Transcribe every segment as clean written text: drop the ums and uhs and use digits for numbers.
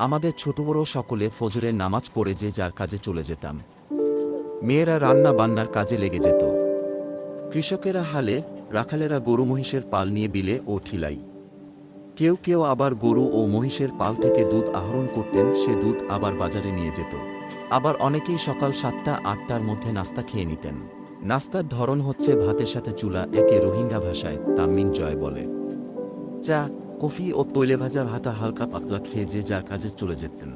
আমাদের ছোট বড় সকলে ফজরের নামাজ পড়ে যে যার কাজে চলে যেতাম। মেয়েরা রান্না বান্নার কাজে লেগে যেত। কৃষকেরা হালে, রাখালেরা গরু মহিষের পাল নিয়ে বিলে ও ঠিলাই। কেউ কেউ আবার গরু ও মহিষের পাল থেকে দুধ আহরণ করতেন, সে দুধ আবার বাজারে নিয়ে যেত। আবার অনেকেই সকাল ৭টা-৮টার মধ্যে নাস্তা খেয়ে নিতেন। নাস্তার ধরন হচ্ছে ভাতের সাথে চুলা, একে রোহিঙ্গা ভাষায় তামিন জয় বলে। চা, কফি ও তৈলে ভাজা ভাতা হালকা পাতলা খেয়ে যে যার কাজে চলে যেতেন।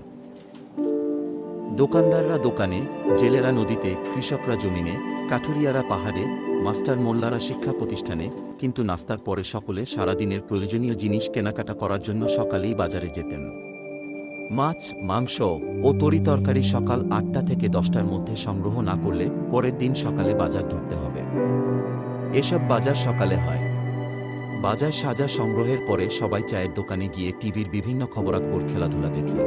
দোকানদাররা দোকানে, জেলেরা নদীতে, কৃষকরা জমিনে, কাঠুরিয়ারা পাহাড়ে, মাস্টার মোল্লারা শিক্ষা প্রতিষ্ঠানে, কিন্তু নাস্তার পরে সকলে সারাদিনের প্রয়োজনীয় জিনিস কেনাকাটা করার জন্য সকালেই বাজারে যেতেন। মাছ, মাংস ও তরিতরকারি সকাল ৮টা থেকে ১০টার মধ্যে সংগ্রহ না করলে পরের দিন সকালে বাজার ধরতে হবে। এসব বাজার সকালে হয়। বাজার সাজা সংগ্রহের পরে সবাই চায়ের দোকানে গিয়ে টিভির বিভিন্ন খবরাখবর, খেলাধুলা দেখে।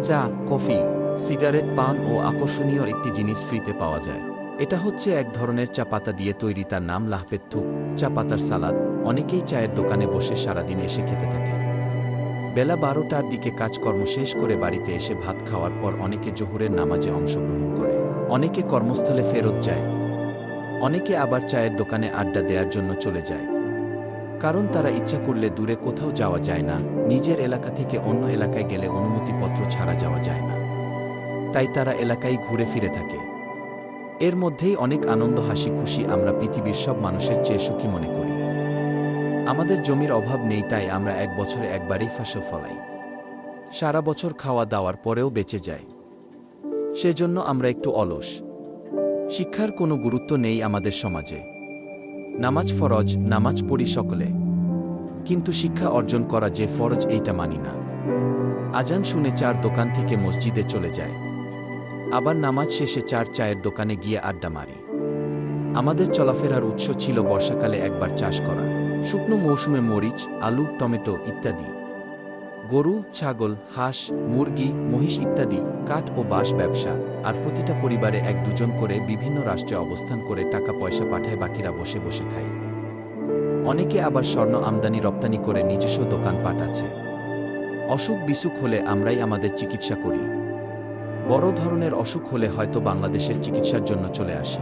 চা, কফি, সিগারেট, পান ও আকর্ষণীয় একটি জিনিস ফ্রিতে পাওয়া যায়। এটা হচ্ছে এক ধরনের চা পাতা দিয়ে তৈরি, তার নাম লাহপেত্থু, চা পাতার সালাদ। অনেকেই চায়ের দোকানে বসে সারাদিন এসে খেতে থাকে। বেলা ১২টার দিকে কাজকর্ম শেষ করে বাড়িতে এসে ভাত খাওয়ার পর অনেকে জোহরের নামাজে অংশগ্রহণ করে, অনেকে কর্মস্থলে ফেরত যায়, অনেকে আবার চায়ের দোকানে আড্ডা দেওয়ার জন্য চলে যায়। কারণ তারা ইচ্ছা করলে দূরে কোথাও যাওয়া যায় না, নিজের এলাকা থেকে অন্য এলাকায় গেলে অনুমতিপত্র ছাড়া যাওয়া যায় না, তাই তারা এলাকায় ঘুরে ফিরে থাকে। এর মধ্যেই অনেক আনন্দ, হাসি খুশি। আমরা পৃথিবীর সব মানুষের চেয়ে সুখী মনে করি। আমাদের জমির অভাব নেই, তাই আমরা এক বছরে একবারই ফসল ফলাই। সারা বছর খাওয়া দাওয়ার পরেও বেঁচে যায়। সেজন্য আমরা একটু অলস। শিক্ষার কোনো গুরুত্ব নেই আমাদের সমাজে। নামাজ ফরজ, নামাজ পড়ি সকলে, কিন্তু শিক্ষা অর্জন করা যে ফরজ এইটা মানি না। আজান শুনে চার দোকান থেকে মসজিদে চলে যায়, আবার নামাজ শেষে চায়ের দোকানে গিয়ে আড্ডা মারি। আমাদের চলাফেরার উৎস ছিল বর্ষাকালে একবার চাষ করা, শুকনো মৌসুমে মরিচ, আলু, টমেটো ইত্যাদি, গরু, ছাগল, হাঁস, মুরগি, মহিষ ইত্যাদি, কাঠ ও বাঁশ ব্যবসা, আর প্রতিটা পরিবারে এক দুজন করে বিভিন্ন রাষ্ট্রে অবস্থান করে টাকা পয়সা পাঠায়, বাকিরা বসে বসে খায়। অনেকে আবার স্বর্ণ আমদানি রপ্তানি করে নিজস্ব দোকানপাট আছে। অসুখ বিসুখ হলে আমরাই আমাদের চিকিৎসা করি। বড় ধরনের অসুখ হলে হয়তো বাংলাদেশের চিকিৎসার জন্য চলে আসি।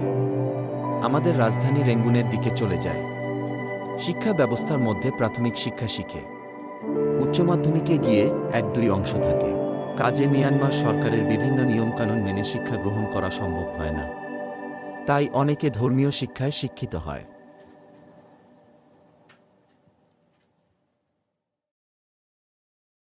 আমাদের রাজধানী রেঙ্গুনের দিকে চলে যায়। শিক্ষা ব্যবস্থার মধ্যে প্রাথমিক শিক্ষা শিখে উচ্চ মাধ্যমিকে গিয়ে ১-২ অংশ থাকে। কাজে মিয়ানমার সরকারের বিভিন্ন নিয়মকানুন মেনে শিক্ষা গ্রহণ করা সম্ভব হয় না, তাই অনেকে ধর্মীয় শিক্ষায় শিক্ষিত হয়।